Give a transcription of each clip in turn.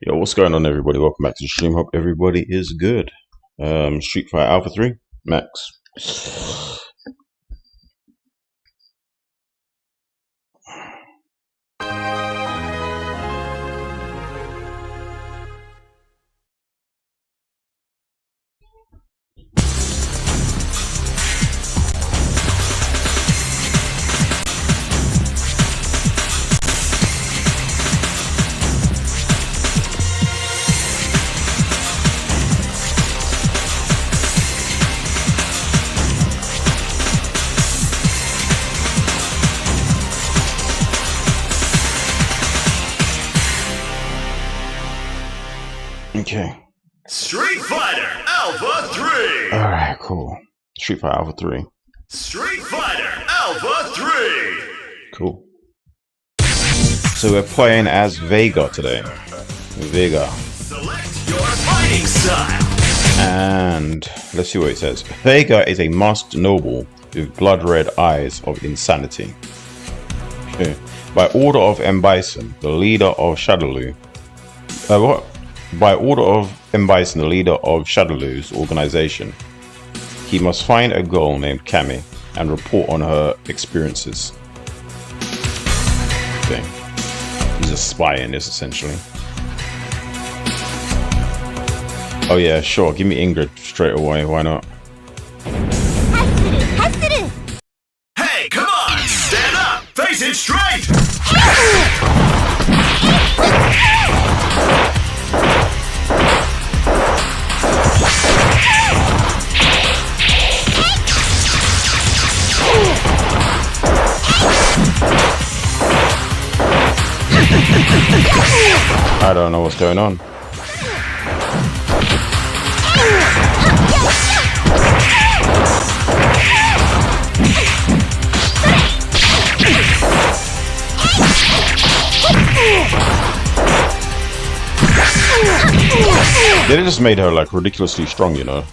Yo, what's going on, everybody? Welcome back to the stream. Hope everybody is good. Street Fighter Alpha 3 Max. Okay. Street Fighter Alpha 3! Alright, cool. Street Fighter Alpha 3. Street Fighter Alpha 3! Cool. So we're playing as Vega today. Vega. Select your fighting style! And let's see what it says. Vega is a masked noble with blood-red eyes of insanity. Okay. By order of mbison, the leader of Shadowloo. By order of mbison, the leader of Shadowloo's organization, he must find a girl named Cammy and report on her experiences. Okay. He's a spy in this, essentially. Oh yeah, sure. Give me Ingrid straight away. Why not? Hey, come on! Stand up! Face it straight! I don't know what's going on. They just made her like ridiculously strong, you know.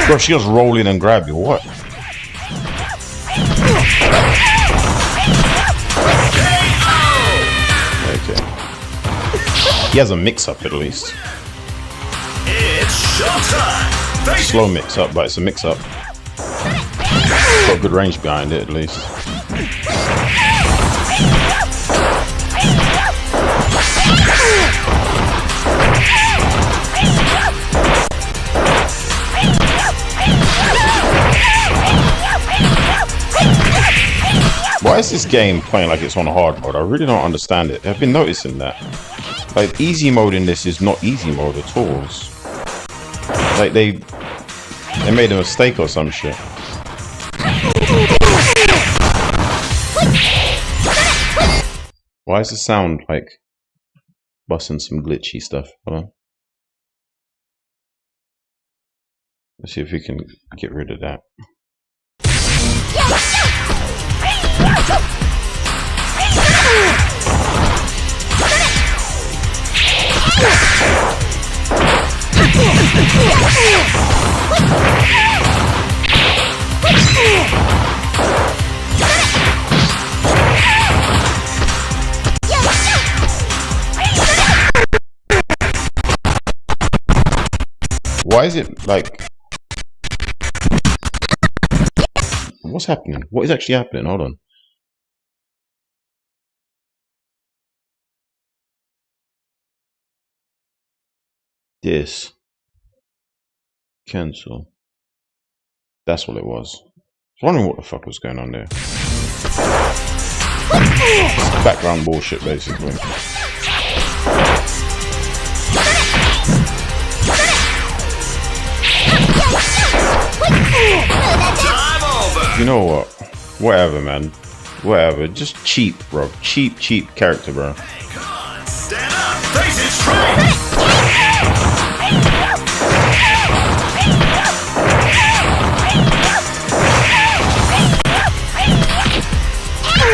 Bro, she just roll in and grab you, what? Okay. He has a mix-up at least. It's showtime! Slow mix-up, but it's a mix-up. Got good range behind it at least. Why is this game playing like it's on hard mode? I really don't understand it. I've been noticing that. Like, easy mode in this is not easy mode at all. Like, they made a mistake or some shit. Why is the sound like busting some glitchy stuff? Hold on. Let's see if we can get rid of that. Why is it like... What's happening? What is actually happening? Hold on. This. Cancel. That's what it was. I was wondering what the fuck was going on there. Background bullshit, basically. You know what? Whatever, man. Whatever. Just cheap, bro. Cheap character, bro. Hey, come on! Stand up! Face it straight!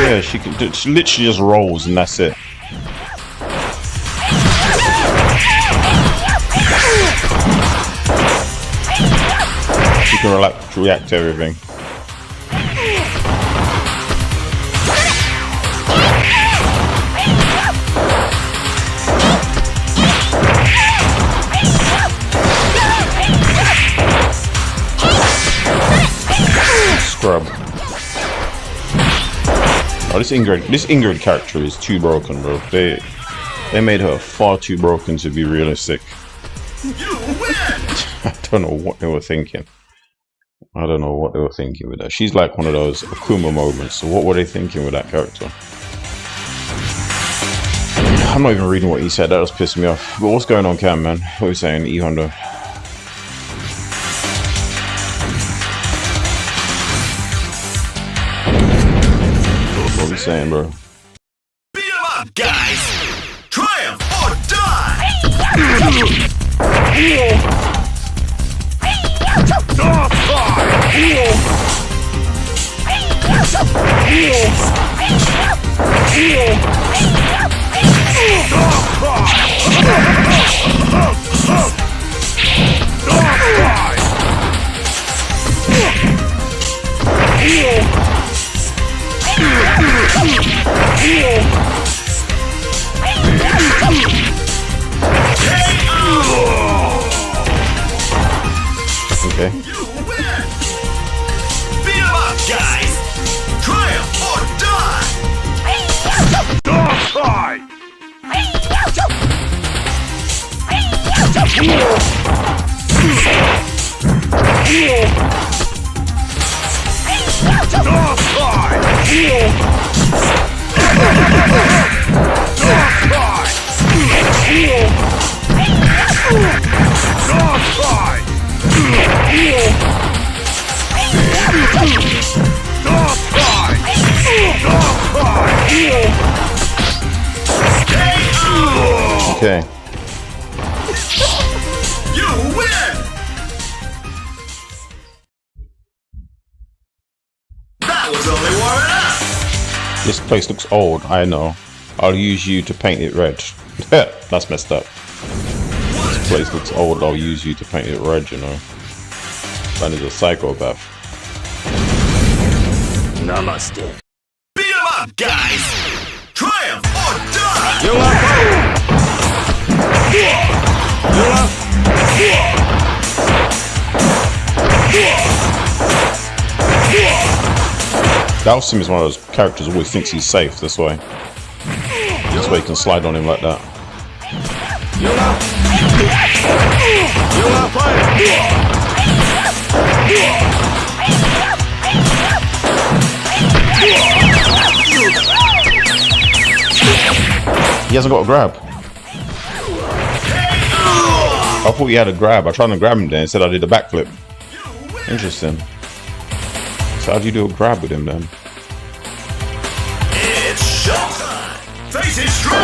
Yeah, she literally just rolls and that's it. She can react to everything. Scrub. Oh, this Ingrid character is too broken, bro. They made her far too broken to be realistic. I don't know what they were thinking. I don't know what they were thinking with that. She's like one of those Akuma moments. So what were they thinking with that character? I'm not even reading what he said. That was pissing me off. But what's going on, Cam, man? What are you saying, ehonda? What are we saying, bro? Beat 'em up, guys! Triumph or die! Okay. You win! Beat 'em up, guys! Triumph or die! Dog fight! Dog fight! Okay. You win! That was only warming up! This place looks old, I know. I'll use you to paint it red. That's messed up. This place looks old, I'll use you to paint it red, you know. Man is a psychopath. Namaste. Beat 'em up, guys! Triumph or die! Dhalsim is one of those characters who always thinks he's safe, that's why. That's why you can slide on him like that. He hasn't got a grab. I thought he had a grab. I tried to grab him there, instead I did a backflip. Interesting. So how do you do a grab with him then? It's showtime! Face it straight!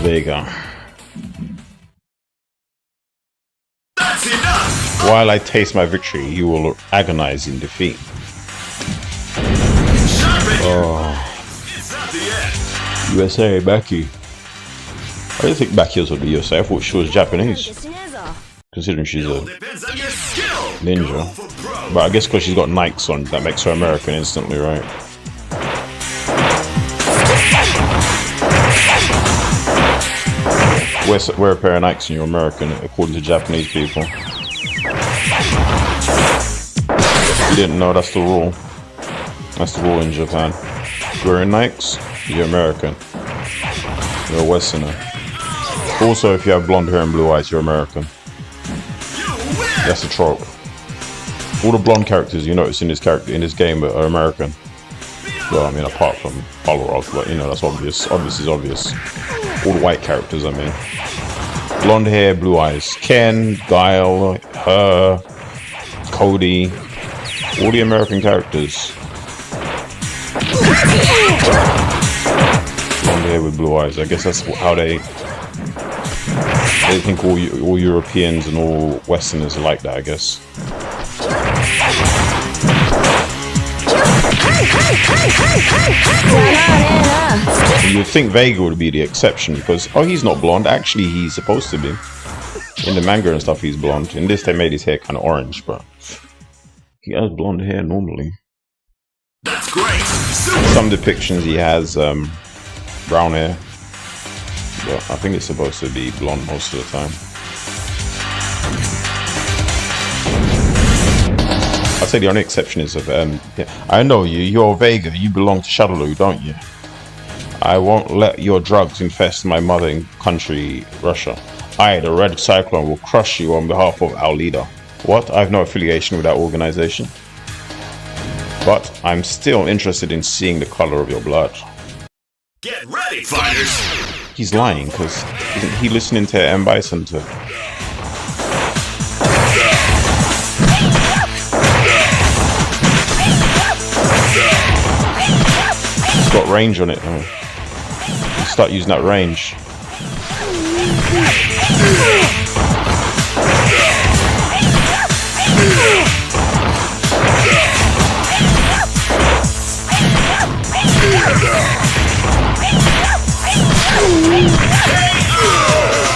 Vega. That's enough! While I taste my victory, you will agonize in defeat. Oh. It's not the end. USA, Maki. I didn't think Maki was of the USA. I thought she was Japanese. Considering she's a ninja. But I guess because she's got Nikes on, that makes her American instantly, right? Wear a pair of Nikes and you're American, according to Japanese people. You didn't know, that's the rule. That's the rule in Japan. Wearing Nikes, you're American. You're a Westerner. Also, if you have blonde hair and blue eyes, you're American. You win! That's a trope. All the blonde characters you notice in this game are American. Well, I mean, apart from Balrog, but you know, that's obvious. Obvious is obvious. All the white characters, I mean. Blonde hair, blue eyes. Ken, Guile, her, Cody. All the American characters. Blonde hair with blue eyes. I guess that's how they think all Europeans and all Westerners are like that, I guess. You'd think Vega would be the exception because, oh, he's not blonde. Actually, he's supposed to be. In the manga and stuff, he's blonde. In this, they made his hair kind of orange, but he has blonde hair normally. That's great. Some depictions he has brown hair, but I think it's supposed to be blonde most of the time. I'd say the only exception is of I know you're Vega, you belong to Shadowloo, don't you? I won't let your drugs infest my mother country, Russia. I, the Red Cyclone, will crush you on behalf of our leader. What? I have no affiliation with that organization. But I'm still interested in seeing the color of your blood. Get ready, fighters! He's lying, because isn't he listening to mbison too? It's got range on it though. Start using that range.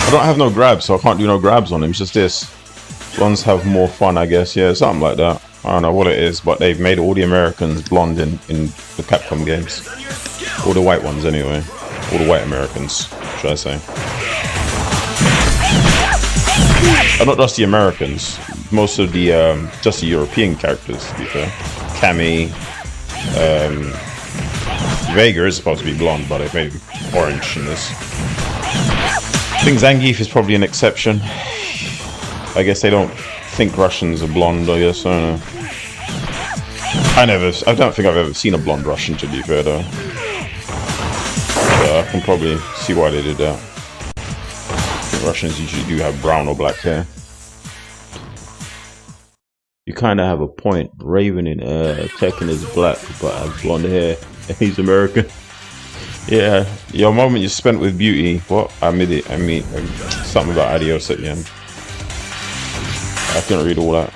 I don't have no grabs, so I can't do no grabs on him. It's just this. Blondes have more fun, I guess. Yeah, something like that. I don't know what it is, but they've made all the Americans blonde in the Capcom games. All the white ones, anyway. All the white Americans, should I say. Not just the Americans. Most of the, just the European characters, to be fair. Cammy. Vega is supposed to be blonde, but they've made him orange in this. I think Zangief is probably an exception. I guess they don't think Russians are blonde, I guess. I don't know. I don't think I've ever seen a blonde Russian, to be fair, though. I can probably see why they did that. I think Russians usually do have brown or black hair. You kind of have a point. Raven in Tekken is black, but has blonde hair, and he's American. Yeah, your moment you spent with beauty. What? I mean, something about adios at the end. I couldn't read all that.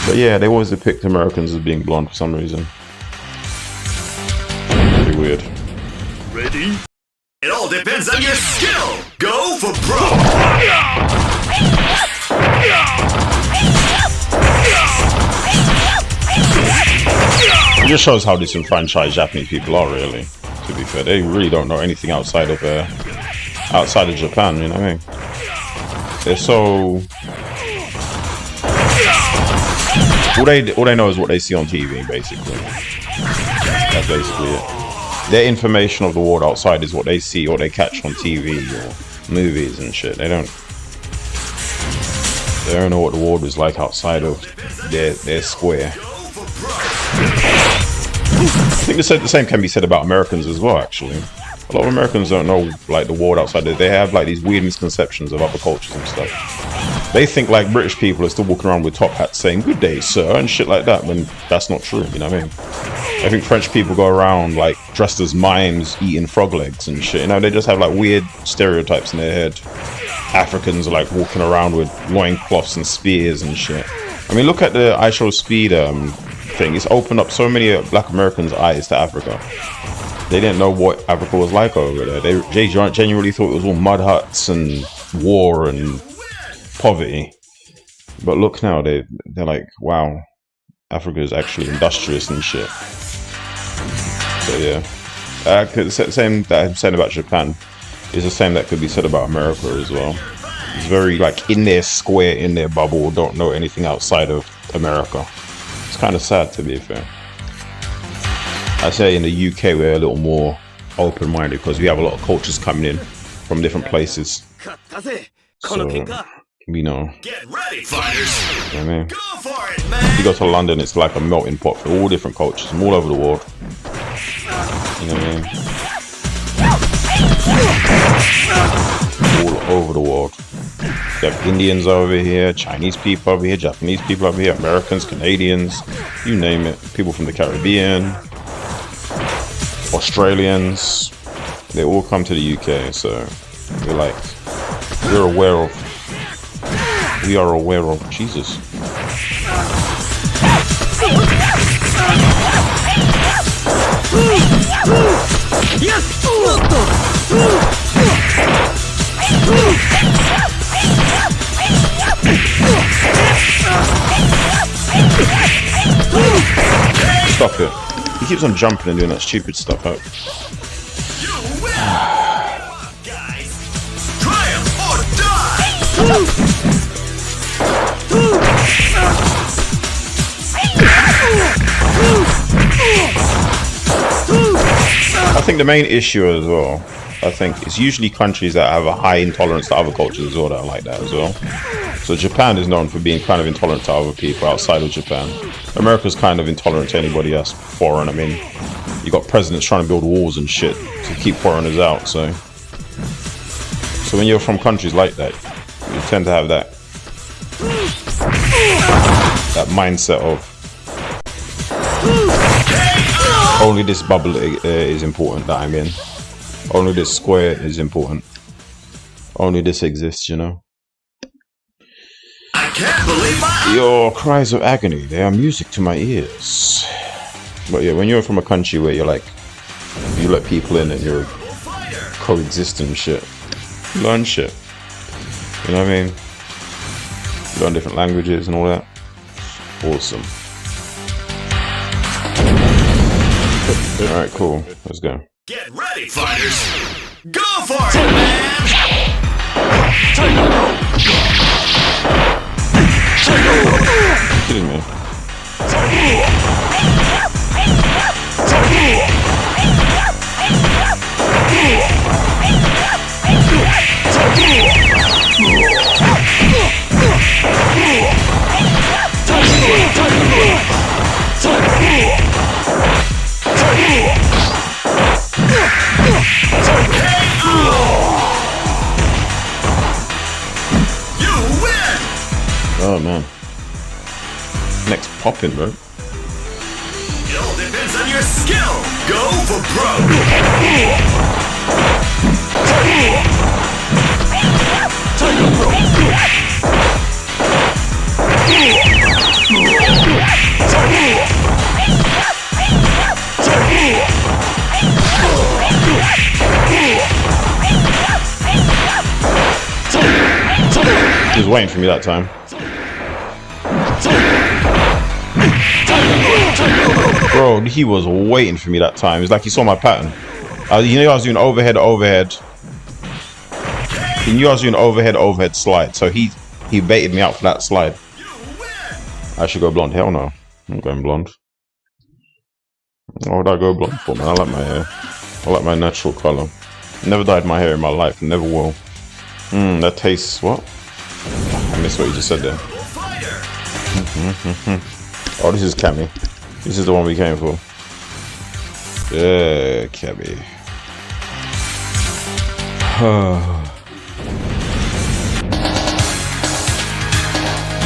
But yeah, they always depict Americans as being blonde for some reason. Pretty weird. Ready? It all depends on your skill. Go for broke. It just shows how disenfranchised Japanese people are, really. To be fair, they really don't know anything outside of Japan. You know what I mean? They're so. All they know is what they see on TV, basically. That's basically it. Their information of the world outside is what they see or they catch on TV or movies and shit. They don't know what the world is like outside of their square. I think the same can be said about Americans as well, actually. A lot of Americans don't know, like, the world outside. They have, like, these weird misconceptions of other cultures and stuff. They think, like, British people are still walking around with top hats saying, "Good day, sir," and shit like that, when that's not true, you know what I mean? I think French people go around, like, dressed as mimes, eating frog legs and shit, you know? They just have, like, weird stereotypes in their head. Africans are, like, walking around with loincloths and spears and shit. I mean, look at the I Show Speed thing. It's opened up so many black Americans' eyes to Africa. They didn't know what Africa was like over there. They genuinely thought it was all mud huts and war and poverty. But look now, they're like, wow, Africa is actually industrious and shit. So yeah, the same that I'm saying about Japan is the same that could be said about America as well. It's very, like, in their square, in their bubble, don't know anything outside of America. It's kind of sad, to be fair. I say in the UK we're a little more open-minded because we have a lot of cultures coming in from different places. So you know. Get ready, fighters. You know what I mean? Go for it, man. You go to London, it's like a melting pot for all different cultures from all over the world. You know what I mean? All over the world. You have Indians over here, Chinese people over here, Japanese people over here, Americans, Canadians, you name it. People from the Caribbean, Australians, they all come to the UK, so we're like, we are aware of Jesus. Stop it. He keeps on jumping and doing that stupid stuff out. You win. Guys, triumph or die. I think the main issue as well, I think it's usually countries that have a high intolerance to other cultures as well that are like that as well. So Japan is known for being kind of intolerant to other people outside of Japan. America's kind of intolerant to anybody else foreign. I mean, you got presidents trying to build walls and shit to keep foreigners out. So when you're from countries like that, you tend to have that mindset of only this bubble is important that I'm in. Only this square is important. Only this exists, you know. I can't believe my Your cries of agony, they are music to my ears. But yeah, when you're from a country where you're like, you let people in and you're coexisting shit, you learn shit. You know what I mean? You learn different languages and all that. Awesome. Alright, cool. Let's go. Get ready, fighters. Go for it, man. You kidding me? Oh man. Next popping, bro. It all depends on your skill. Go for broke. He was waiting for me that time. Bro, he was waiting for me that time. It's like he saw my pattern. You know I was doing overhead. He knew I was doing overhead slide. So he baited me out for that slide. I should go blonde. Hell no. I'm going blonde. What would I go blonde for, man? I like my hair. I like my natural color. Never dyed my hair in my life. Never will. That tastes what? I missed what you just said there. Oh, this is cammy. This is the one we came for. Yeah, cammy.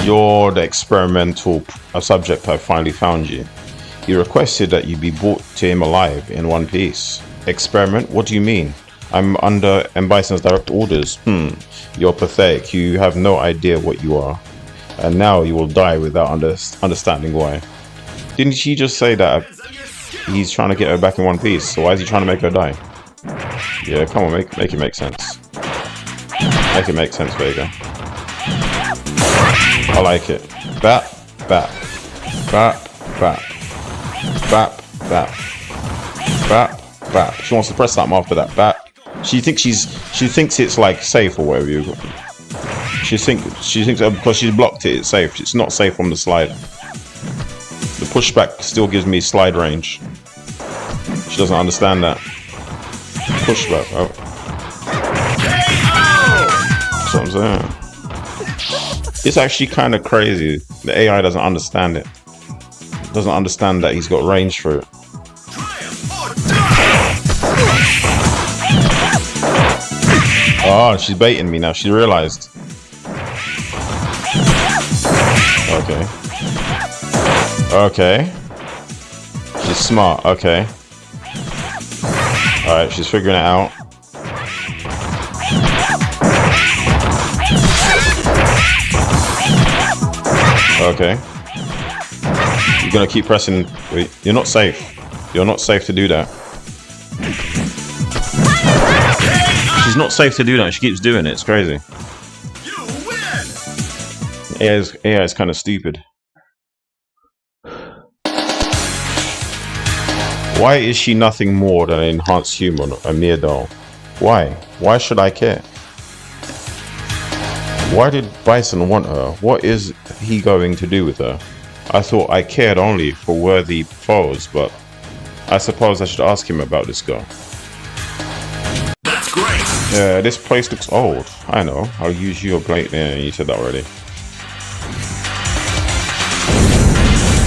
You're the experimental subject I finally found you. He requested that you be brought to him alive in one piece. Experiment? What do you mean? I'm under Mbison's direct orders. You're pathetic. You have no idea what you are. And now you will die without understanding why. Didn't she just say that he's trying to get her back in one piece? So why is he trying to make her die? Yeah, come on, make it make sense. Make it make sense, Vega. I like it. Bap, bap. Bap, bap. Bap, bap. Bap, bap. She wants to press something after that. Bap. She thinks it's like safe or whatever you got. She thinks because she's blocked it, it's safe. It's not safe on the slide. The pushback still gives me slide range. She doesn't understand that. Pushback. Oh. That's what I'm saying. It's actually kind of crazy. The AI doesn't understand it. Doesn't understand that he's got range for it. Oh, she's baiting me now. She realized. Okay. Okay. She's smart. Okay. Alright, she's figuring it out. Okay. You're gonna keep pressing. Wait, you're not safe. You're not safe to do that. She's not safe to do that. She keeps doing it. It's crazy. AI is kind of stupid. Why is she nothing more than an enhanced human, a mere doll? Why? Why should I care? Why did Bison want her? What is he going to do with her? I thought I cared only for worthy foes, but I suppose I should ask him about this girl. That's great. Yeah, this place looks old. I know. I'll use your plate. Yeah, you said that already.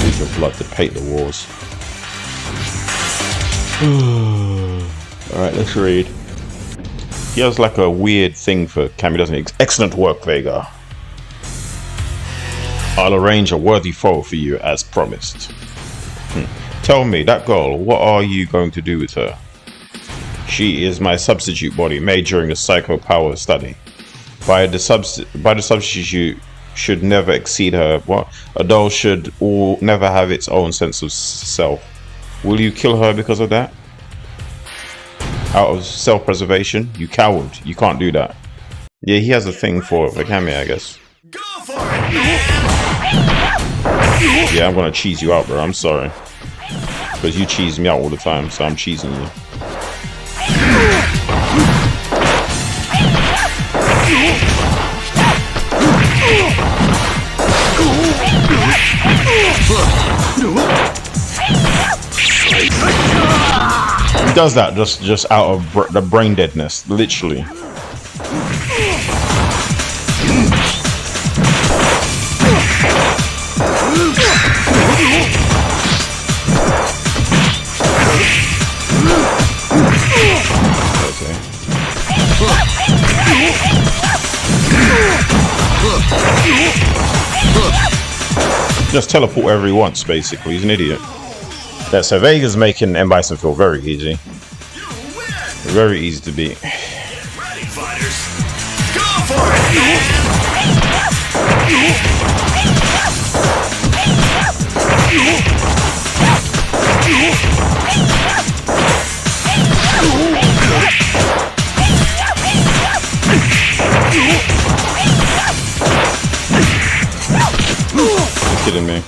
Use your blood to paint the walls. Alright, let's read. He has like a weird thing for Cammy, doesn't he? Excellent work, Vega. I'll arrange a worthy foe for you as promised. Tell me, that girl, what are you going to do with her? She is my substitute body made during the psycho power study. By the substitute should never exceed her. What? A doll should never have its own sense of self. Will you kill her because of that? Out of self-preservation? You coward. You can't do that. Yeah, he has a thing for cammy, I guess. Go for it, man. Yeah, I'm gonna cheese you out, bro. I'm sorry. Because you cheese me out all the time, so I'm cheesing you. He does that just out of the brain deadness, literally. Okay. Just teleport wherever he wants, basically. He's an idiot. That's so Vega's making mbison feel very easy. Very easy to beat. Ready, fighters. Go for it, man. You're kidding me.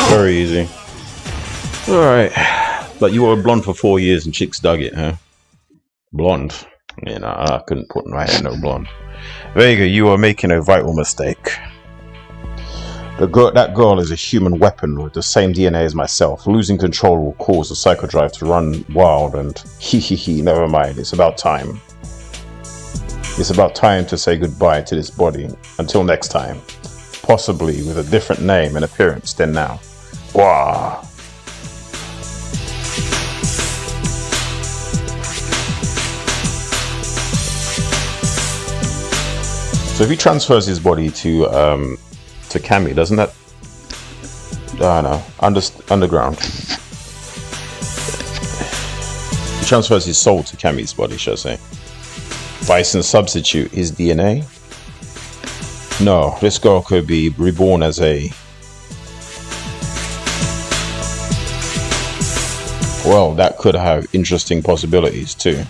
Very easy. Alright. But you were blonde for 4 years and chicks dug it, huh? Blonde. You know, I couldn't put my hair no blonde. Vega, you are making a vital mistake. That girl is a human weapon with the same DNA as myself. Losing control will cause the psychodrive to run wild and never mind. It's about time. It's about time to say goodbye to this body. Until next time. Possibly with a different name and appearance than now. Wow. So if he transfers his body to cammy, doesn't that? I don't know. Underground. He transfers his soul to Cammy's body, shall I say? Bison substitute his DNA. No, this girl could be reborn as a. Well, that could have interesting possibilities too.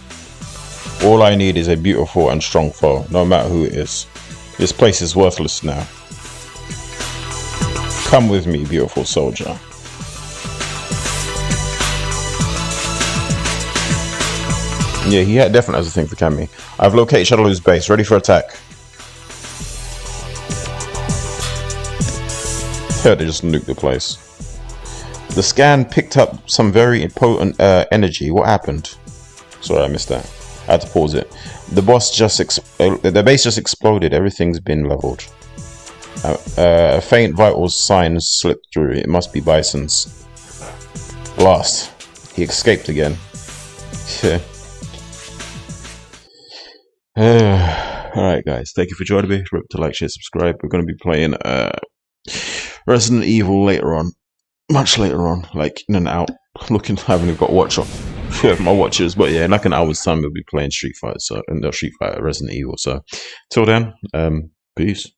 All I need is a beautiful and strong foe, no matter who it is. This place is worthless now. Come with me, beautiful soldier. Yeah, he definitely has a thing for Cammy. I've located Shadowloo's base, ready for attack. They just nuked the place. The scan picked up some very potent energy. What happened? Sorry, I missed that. I had to pause it. The base just exploded. Everything's been leveled. A faint vital sign slipped through. It must be Bison's. Blast. He escaped again. Alright guys, thank you for joining me. Remember to like, share, subscribe. We're going to be playing Resident Evil later on. Much later on, like in an hour. I haven't even got watch on my watches, but yeah, in like an hour's time we'll be playing Street Fighter, so Street Fighter Resident Evil. So till then, peace.